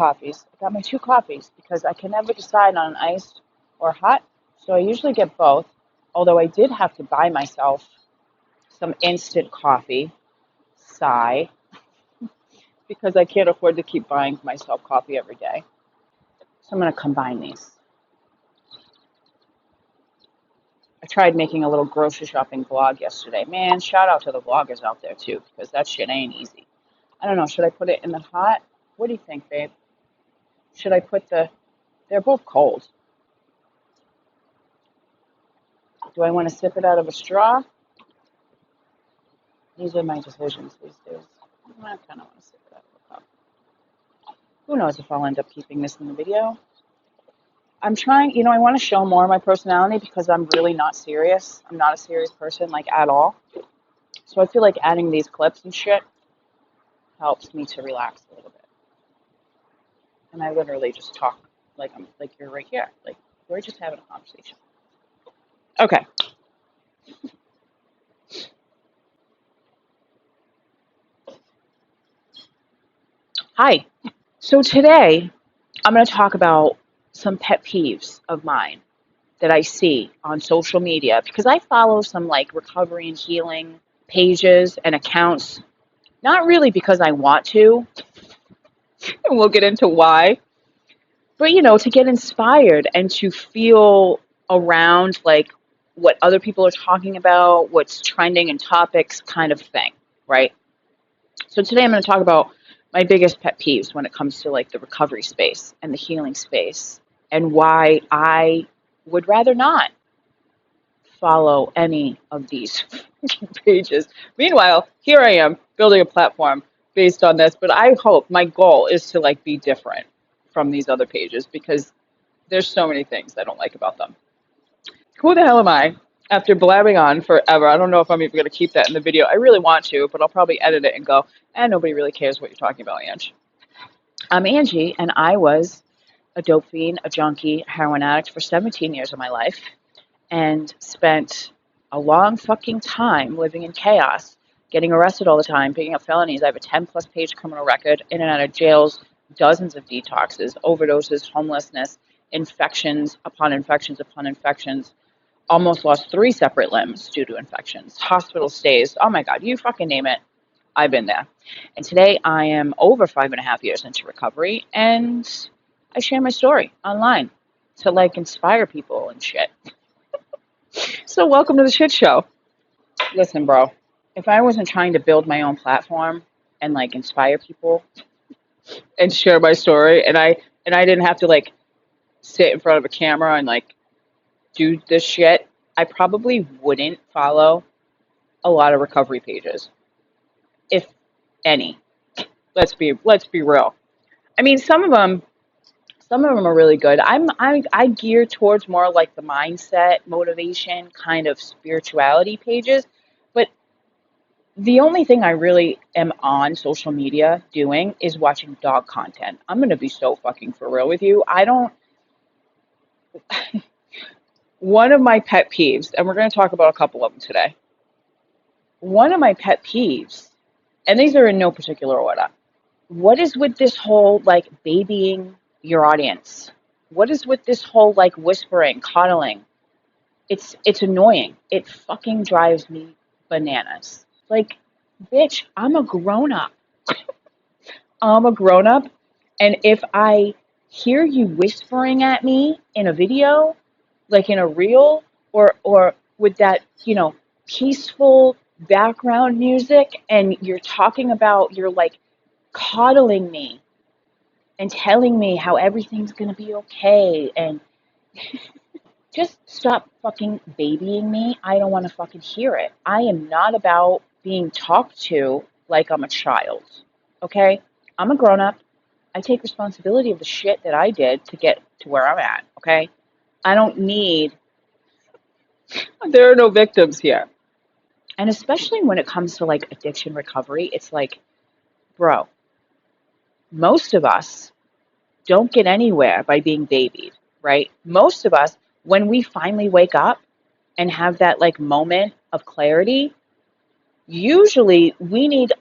coffees. I got my 2 coffees because I can never decide on iced or hot, so I usually get both. Although I did have to buy myself some instant coffee, sigh, because I can't afford to keep buying myself coffee every day. So I'm going to combine these. I tried making a little grocery shopping vlog yesterday. Man, shout out to the vloggers out there too, because that shit ain't easy. I don't know, should I put it in the hot? What do you think, babe? Should I put they're both cold. Do I want to sip it out of a straw? These are my decisions these days. I kind of want to sip it out of a cup. Who knows if I'll end up keeping this in the video. I'm trying, I want to show more of my personality because I'm really not serious. I'm not a serious person, like, at all. So I feel like adding these clips and shit helps me to relax a little bit. And I literally just talk like you're right here. Like, we're just having a conversation. Okay. Hi. So today, I'm going to talk about some pet peeves of mine that I see on social media because I follow some like recovery and healing pages and accounts, not really because I want to, and we'll get into why, but to get inspired and to feel around like what other people are talking about, what's trending in topics kind of thing, right? So today I'm going to talk about my biggest pet peeves when it comes to like the recovery space and the healing space and why I would rather not follow any of these pages. Meanwhile, here I am building a platform based on this, but I hope my goal is to like be different from these other pages because there's so many things I don't like about them. Who the hell am I? After blabbing on forever, I don't know if I'm even going to keep that in the video. I really want to, but I'll probably edit it and go, nobody really cares what you're talking about, Ange. I'm Angie, and I was a dope fiend, a junkie, a heroin addict for 17 years of my life, and spent a long fucking time living in chaos, getting arrested all the time, picking up felonies. I have a 10-plus page criminal record, in and out of jails, dozens of detoxes, overdoses, homelessness, infections upon infections upon infections, almost lost 3 separate limbs due to infections, hospital stays. Oh my God, you fucking name it. I've been there. And today I am over 5.5 years into recovery, and I share my story online to like inspire people and shit. So welcome to the shit show. Listen, bro, if I wasn't trying to build my own platform and like inspire people and share my story, and I didn't have to like sit in front of a camera and like do this shit, I probably wouldn't follow a lot of recovery pages, if any. Let's be real. I mean, some of them are really good. I gear towards more like the mindset, motivation, kind of spirituality pages. But the only thing I really am on social media doing is watching dog content. I'm going to be so fucking for real with you. One of my pet peeves, and we're going to talk about a couple of them today. One of my pet peeves, and these are in no particular order. What is with this whole like babying your audience? What is with this whole like whispering, coddling? It's annoying. It fucking drives me bananas. Like, bitch, I'm a grown up. I'm a grown up, and if I hear you whispering at me in a video, like in a reel, or with that, peaceful background music, and you're talking about, you're like coddling me and telling me how everything's gonna be okay, and just stop fucking babying me. I don't want to fucking hear it. I am not about being talked to like I'm a child, okay? I'm a grown-up. I take responsibility of the shit that I did to get to where I'm at, okay? I don't need, there are no victims here. And especially when it comes to like addiction recovery, it's like, bro, most of us don't get anywhere by being babied, right? Most of us, when we finally wake up and have that like moment of clarity, usually we need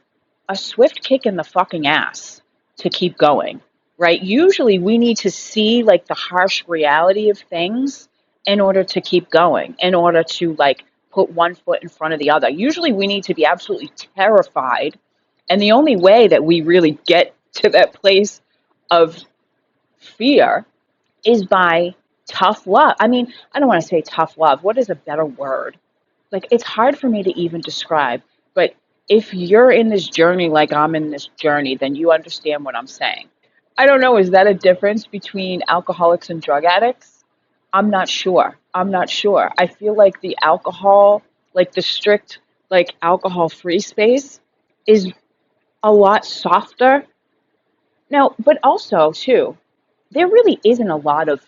a swift kick in the fucking ass to keep going. right? Usually we need to see like the harsh reality of things in order to keep going, in order to like put one foot in front of the other. Usually we need to be absolutely terrified. And the only way that we really get to that place of fear is by tough love. I mean, I don't want to say tough love. What is a better word? Like, it's hard for me to even describe, but if you're in this journey like I'm in this journey, then you understand what I'm saying. I don't know, is that a difference between alcoholics and drug addicts? I'm not sure. I'm not sure. I feel like the alcohol, like the strict, like alcohol free space is a lot softer. Now, but also, too, there really isn't a lot of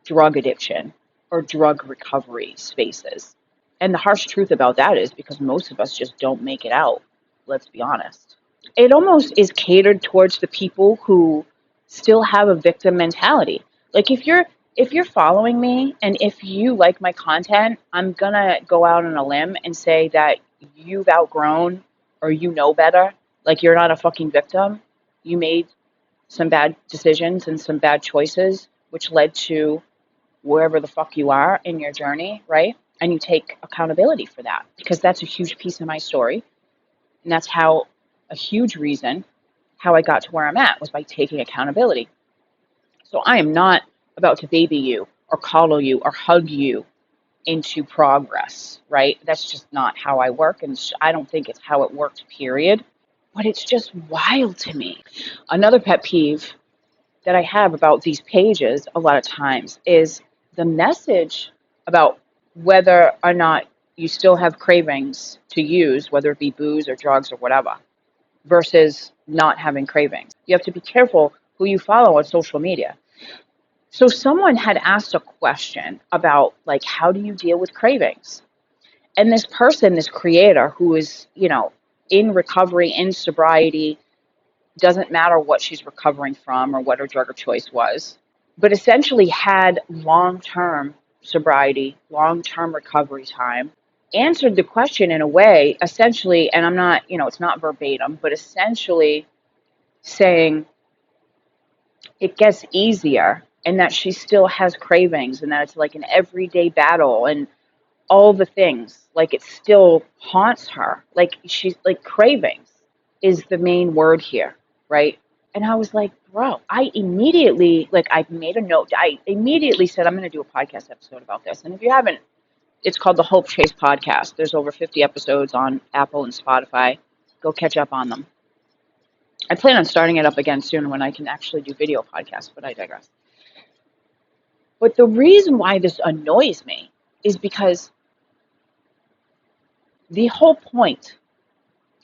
drug addiction or drug recovery spaces. And the harsh truth about that is because most of us just don't make it out, let's be honest. It almost is catered towards the people who still have a victim mentality. Like if you're following me and if you like my content, I'm going to go out on a limb and say that you've outgrown or you know better. Like you're not a fucking victim. You made some bad decisions and some bad choices which led to wherever the fuck you are in your journey, right? And you take accountability for that because that's a huge piece of my story. And that's how a huge reason how I got to where I'm at was by taking accountability. So I am not about to baby you or coddle you or hug you into progress, right? That's just not how I work. And I don't think it's how it works, period. But it's just wild to me. Another pet peeve that I have about these pages a lot of times is the message about whether or not you still have cravings to use, whether it be booze or drugs or whatever, versus not having cravings. You have to be careful who you follow on social media. So someone had asked a question about like, how do you deal with cravings? And this person, this creator who is, in recovery, in sobriety, doesn't matter what she's recovering from or what her drug of choice was, but essentially had long-term sobriety, long-term recovery time, answered the question in a way, essentially, and I'm not, it's not verbatim, but essentially saying it gets easier and that she still has cravings and that it's like an everyday battle and all the things, like it still haunts her. Like she's like cravings is the main word here, right? And I was like, bro, I immediately, like I made a note. I immediately said, I'm going to do a podcast episode about this. And if you haven't, it's called the Hope Chase Podcast. There's over 50 episodes on Apple and Spotify. Go catch up on them. I plan on starting it up again soon when I can actually do video podcasts, but I digress. But the reason why this annoys me is because the whole point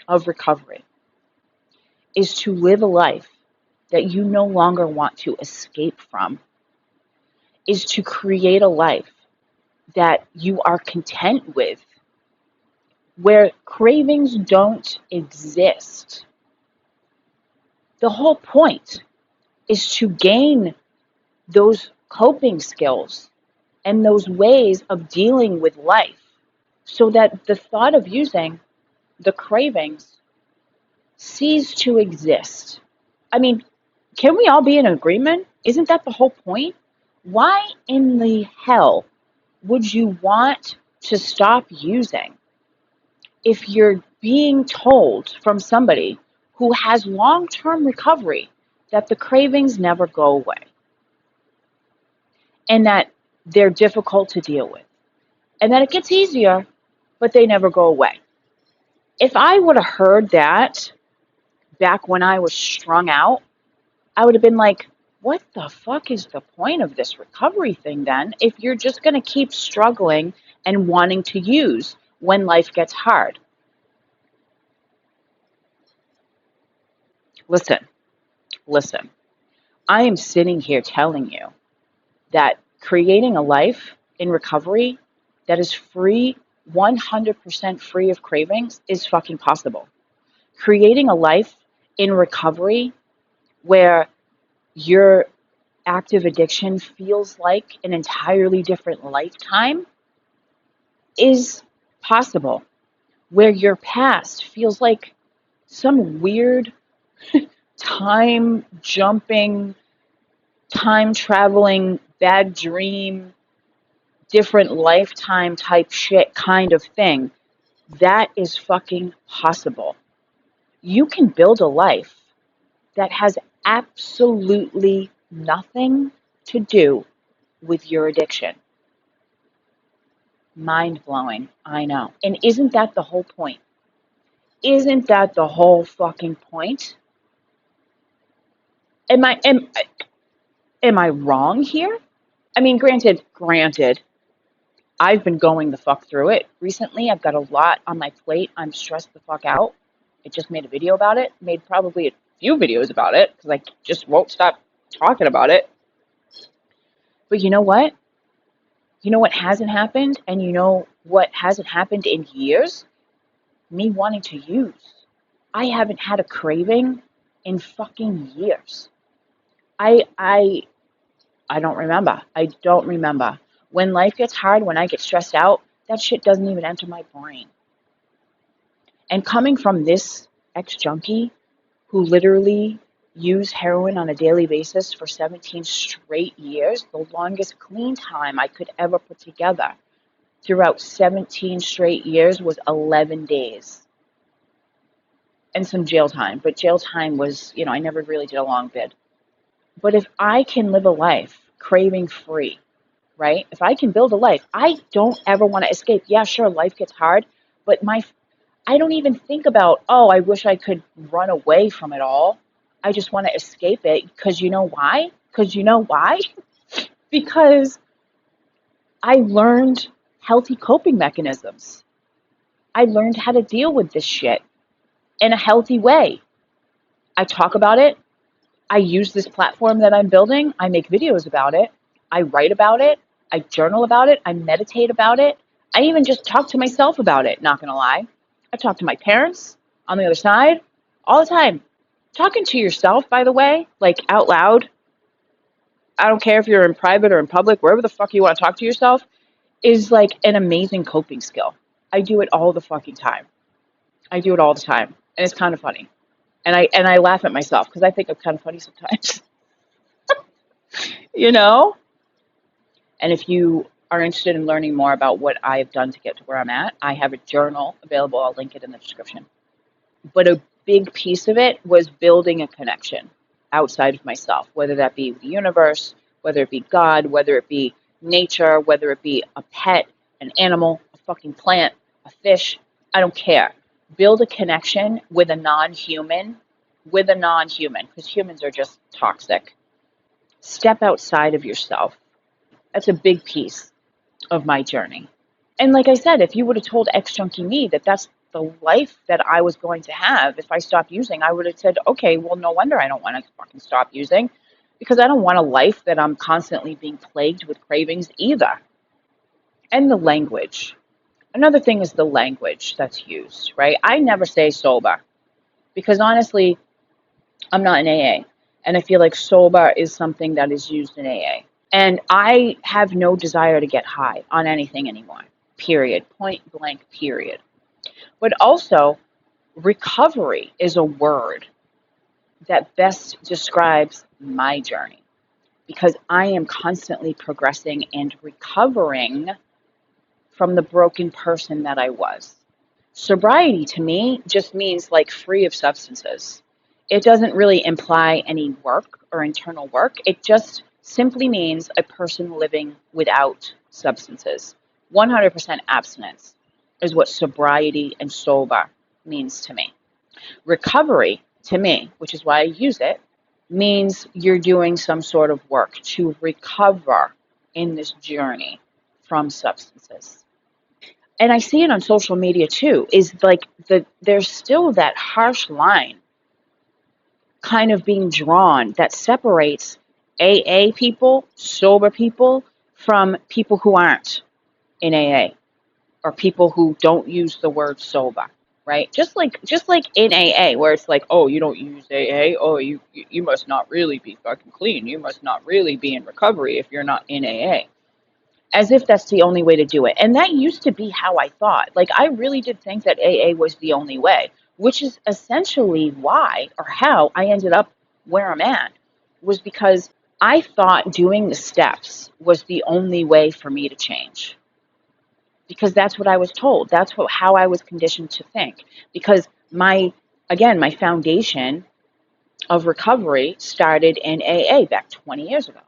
of recovery is to live a life that you no longer want to escape from, is to create a life that you are content with, where cravings don't exist. The whole point is to gain those coping skills and those ways of dealing with life so that the thought of using the cravings cease to exist. I mean, can we all be in agreement? Isn't that the whole point? Why in the hell would you want to stop using if you're being told from somebody who has long-term recovery that the cravings never go away and that they're difficult to deal with and that it gets easier, but they never go away? If I would have heard that back when I was strung out, I would have been like, what the fuck is the point of this recovery thing then if you're just going to keep struggling and wanting to use when life gets hard? Listen. I am sitting here telling you that creating a life in recovery that is free, 100% free of cravings is fucking possible. Creating a life in recovery where your active addiction feels like an entirely different lifetime is possible. Where your past feels like some weird time jumping time traveling, bad dream, different lifetime type shit kind of thing, that is fucking possible. You can build a life that has absolutely nothing to do with your addiction. Mind blowing, I know. And isn't that the whole point? Isn't that the whole fucking point? Am I am I wrong here? I mean, granted, I've been going the fuck through it recently. I've got a lot on my plate. I'm stressed the fuck out. I just made a video about it. Made probably a few videos about it because I just won't stop talking about it. But you know what? You know what hasn't happened? And you know what hasn't happened in years? Me wanting to use. I haven't had a craving in fucking years. I don't remember. I don't remember. When life gets hard, when I get stressed out, that shit doesn't even enter my brain. And coming from this ex-junkie who literally used heroin on a daily basis for 17 straight years, the longest clean time I could ever put together throughout 17 straight years was 11 days. And some jail time. But jail time was, I never really did a long bid. But if I can live a life craving free, right? If I can build a life, I don't ever want to escape. Yeah, sure, life gets hard, but I don't even think about, oh, I wish I could run away from it all. I just want to escape it because you know why? Because I learned healthy coping mechanisms. I learned how to deal with this shit in a healthy way. I talk about it. I use this platform that I'm building. I make videos about it. I write about it. I journal about it. I meditate about it. I even just talk to myself about it, not going to lie. I talk to my parents on the other side all the time. Talking to yourself, by the way, like out loud, I don't care if you're in private or in public, wherever the fuck you want to talk to yourself, is like an amazing coping skill. I do it all the fucking time. I do it all the time. And it's kind of funny. And I laugh at myself because I think I'm kind of funny sometimes. you know? And if you are interested in learning more about what I've done to get to where I'm at, I have a journal available. I'll link it in the description. But a big piece of it was building a connection outside of myself, whether that be the universe, whether it be God, whether it be nature, whether it be a pet, an animal, a fucking plant, a fish. I don't care. Build a connection with a non-human, because humans are just toxic. Step outside of yourself. That's a big piece of my journey. And like I said, if you would have told ex-junkie me that that's the life that I was going to have if I stopped using, I would have said, okay, well, no wonder I don't want to fucking stop using, because I don't want a life that I'm constantly being plagued with cravings either. And the language. Another thing is the language that's used, right? I never say sober because honestly, I'm not in AA. And I feel like sober is something that is used in AA. And I have no desire to get high on anything anymore, period, point blank, period. But also, recovery is a word that best describes my journey because I am constantly progressing and recovering from the broken person that I was. Sobriety to me just means like free of substances. It doesn't really imply any work or internal work. It just simply means a person living without substances. 100% abstinence is what sobriety and sober means to me. Recovery to me, which is why I use it, means you're doing some sort of work to recover in this journey from substances. And I see it on social media too, is like there's still that harsh line kind of being drawn that separates AA people, sober people, from people who aren't in AA or people who don't use the word sober, right? Just like in AA, where it's like, oh, you don't use AA, oh, you must not really be fucking clean, you must not really be in recovery if you're not in AA. As if that's the only way to do it. And that used to be how I thought. Like, I really did think that AA was the only way, which is essentially why or how I ended up where I'm at, was because I thought doing the steps was the only way for me to change because that's what I was told. That's how I was conditioned to think. Because my foundation of recovery started in AA back 20 years ago.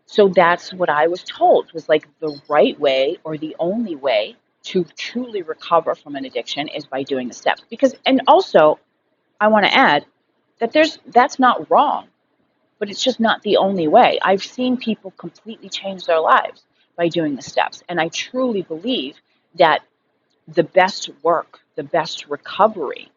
So that's what I was told was like the right way or the only way to truly recover from an addiction is by doing the steps. Because, and also, I want to add that that's not wrong, but it's just not the only way. I've seen people completely change their lives by doing the steps. And I truly believe that the best work, the best recovery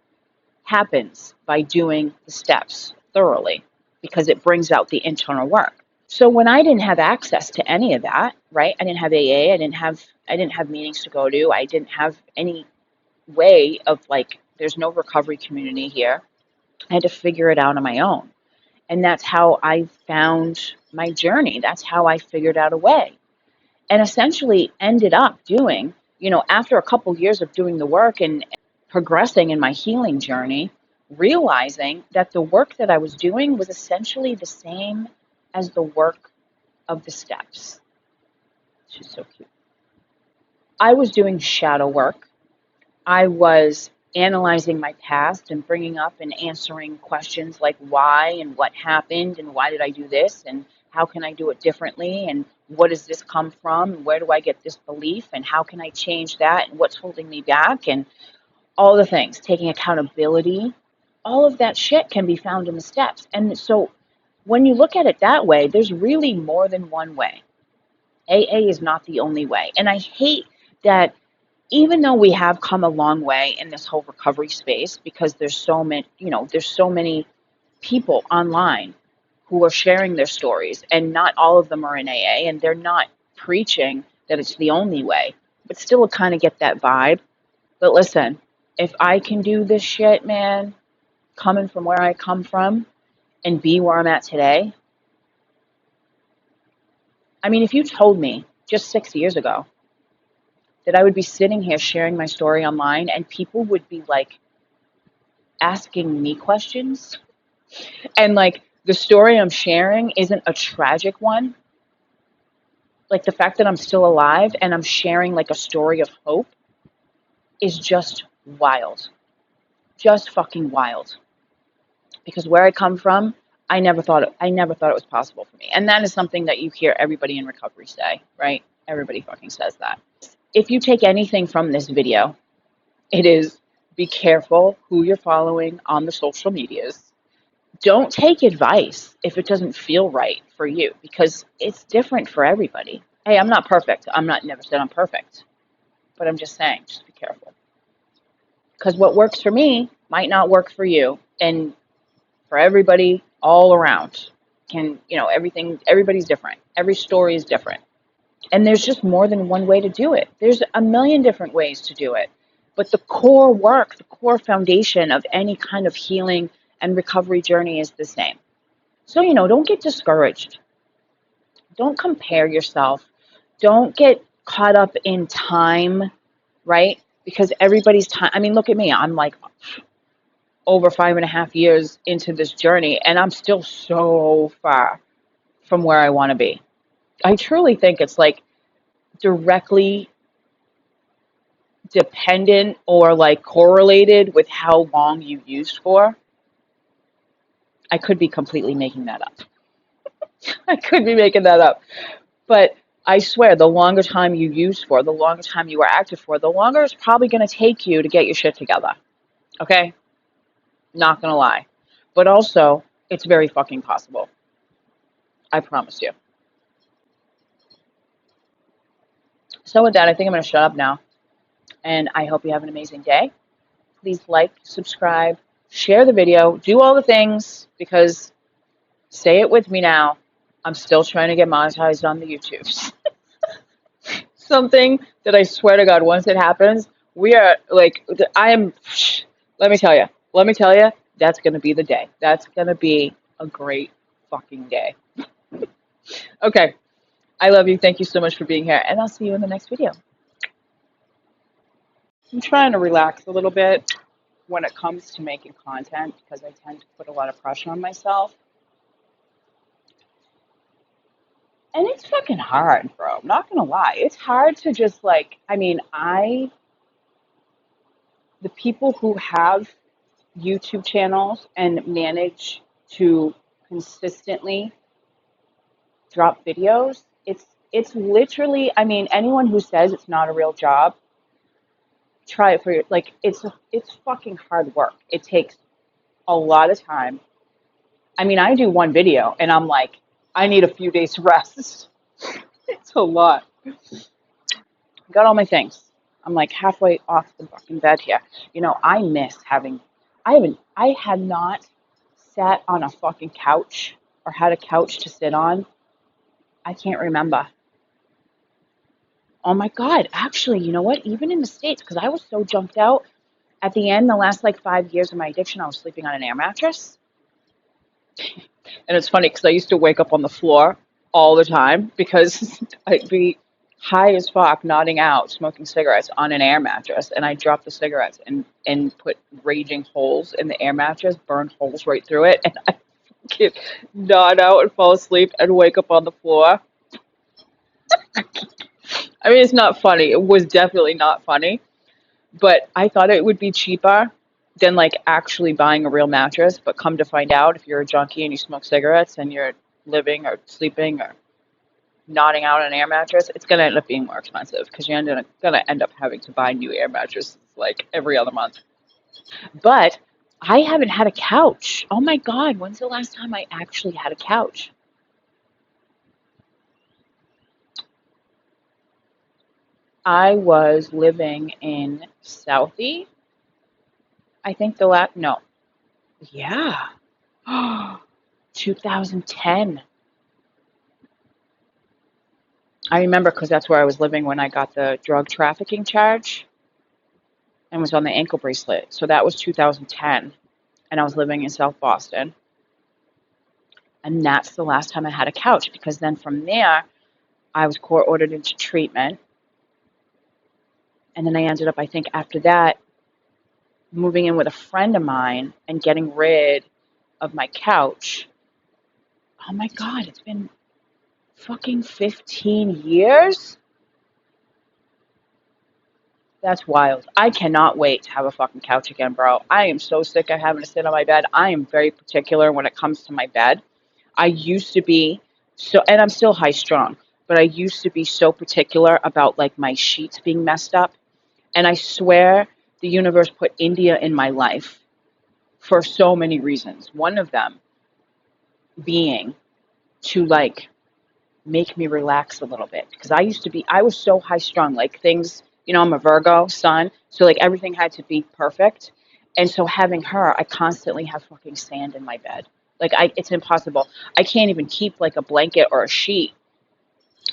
happens by doing the steps thoroughly because it brings out the internal work. So when I didn't have access to any of that, right? I didn't have AA, I didn't have meetings to go to. I didn't have any way of like there's no recovery community here. I had to figure it out on my own. And that's how I found my journey. That's how I figured out a way. And essentially ended up doing, after a couple years of doing the work and progressing in my healing journey, realizing that the work that I was doing was essentially the same as the work of the steps. She's so cute. I was doing shadow work. I was analyzing my past and bringing up and answering questions like why and what happened and why did I do this and how can I do it differently and what does this come from and where do I get this belief and how can I change that and what's holding me back and all the things, taking accountability. All of that shit can be found in the steps. And so when you look at it that way, there's really more than one way. AA is not the only way. And I hate that even though we have come a long way in this whole recovery space because there's so many people online who are sharing their stories and not all of them are in AA and they're not preaching that it's the only way, but still kind of get that vibe. But listen, if I can do this shit, man, coming from where I come from and be where I'm at today, I mean, if you told me just 6 years ago that I would be sitting here sharing my story online and people would be like asking me questions and like the story I'm sharing isn't a tragic one, like the fact that I'm still alive and I'm sharing like a story of hope is just wild. Just fucking wild. Because where I come from, I never thought it was possible for me. And that is something that you hear everybody in recovery say, right? Everybody fucking says that. If you take anything from this video, it is be careful who you're following on the social medias. Don't take advice if it doesn't feel right for you because it's different for everybody. Hey, I'm not perfect. Never said I'm perfect. But I'm just saying, just be careful. Because what works for me might not work for you. And for everybody all around everybody's different. Every story is different. And there's just more than one way to do it. There's a million different ways to do it. But the core work, the core foundation of any kind of healing and recovery journey is the same. So, don't get discouraged. Don't compare yourself. Don't get caught up in time, right? Because everybody's time, I mean, look at me. I'm like over 5.5 years into this journey, and I'm still so far from where I want to be. I truly think it's like directly dependent or like correlated with how long you used for. I could be completely making that up. I could be making that up. But I swear, the longer time you use for, the longer time you are active for, the longer it's probably going to take you to get your shit together. Okay? Not going to lie. But also, it's very fucking possible. I promise you. So with that, I think I'm going to shut up now. And I hope you have an amazing day. Please like, subscribe, share the video, do all the things because, say it with me now, I'm still trying to get monetized on the YouTubes. Something that I swear to God, once it happens, we are like, let me tell you, that's going to be the day. That's going to be a great fucking day. Okay. I love you. Thank you so much for being here. And I'll see you in the next video. I'm trying to relax a little bit when it comes to making content because I tend to put a lot of pressure on myself. And it's fucking hard, bro. I'm not gonna lie. It's hard to just like, the people who have YouTube channels and manage to consistently drop videos, it's literally, anyone who says it's not a real job, try it for your, like, it's fucking hard work. It takes a lot of time. I do one video and I'm like, I need a few days rest. It's a lot. Got all my things. I'm like halfway off the fucking bed here. I miss having, I had not sat on a fucking couch or had a couch to sit on. I can't remember. Oh my God. Actually, you know what? Even in the States, because I was so jumped out, at the end, the last like 5 years of my addiction, I was sleeping on an air mattress. And it's funny because I used to wake up on the floor all the time because I'd be high as fuck, nodding out, smoking cigarettes on an air mattress. And I dropped the cigarettes and put raging holes in the air mattress, burned holes right through it. And I could nod out and fall asleep and wake up on the floor. It's not funny. It was definitely not funny. But I thought it would be cheaper than like actually buying a real mattress. But come to find out, if you're a junkie and you smoke cigarettes and you're living or sleeping or nodding out on an air mattress, it's going to end up being more expensive because you're going to end up having to buy new air mattresses like every other month. But I haven't had a couch. Oh my God, when's the last time I actually had a couch? I was living in Southie. I think no. Yeah. 2010. I remember because that's where I was living when I got the drug trafficking charge and was on the ankle bracelet. So that was 2010. And I was living in South Boston. And that's the last time I had a couch because then from there, I was court ordered into treatment. And then I ended up, I think, after that, moving in with a friend of mine and getting rid of my couch. Oh my God, it's been fucking 15 years? That's wild. I cannot wait to have a fucking couch again, bro. I am so sick of having to sit on my bed. I am very particular when it comes to my bed. I used to be so, and I'm still high strung, but I used to be so particular about like my sheets being messed up. And I swear the universe put India in my life for so many reasons. One of them being to like make me relax a little bit because I was so high strung, like things, I'm a Virgo sun, so like everything had to be perfect. And so having her, I constantly have fucking sand in my bed. Like it's impossible. I can't even keep like a blanket or a sheet.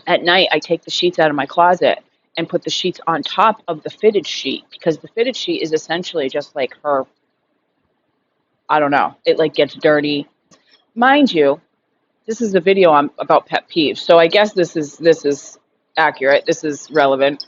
At night, I take the sheets out of my closet and put the sheets on top of the fitted sheet because the fitted sheet is essentially just like her, I don't know, it like gets dirty. Mind you, this is a video about pet peeves, so I guess this is accurate. This is relevant.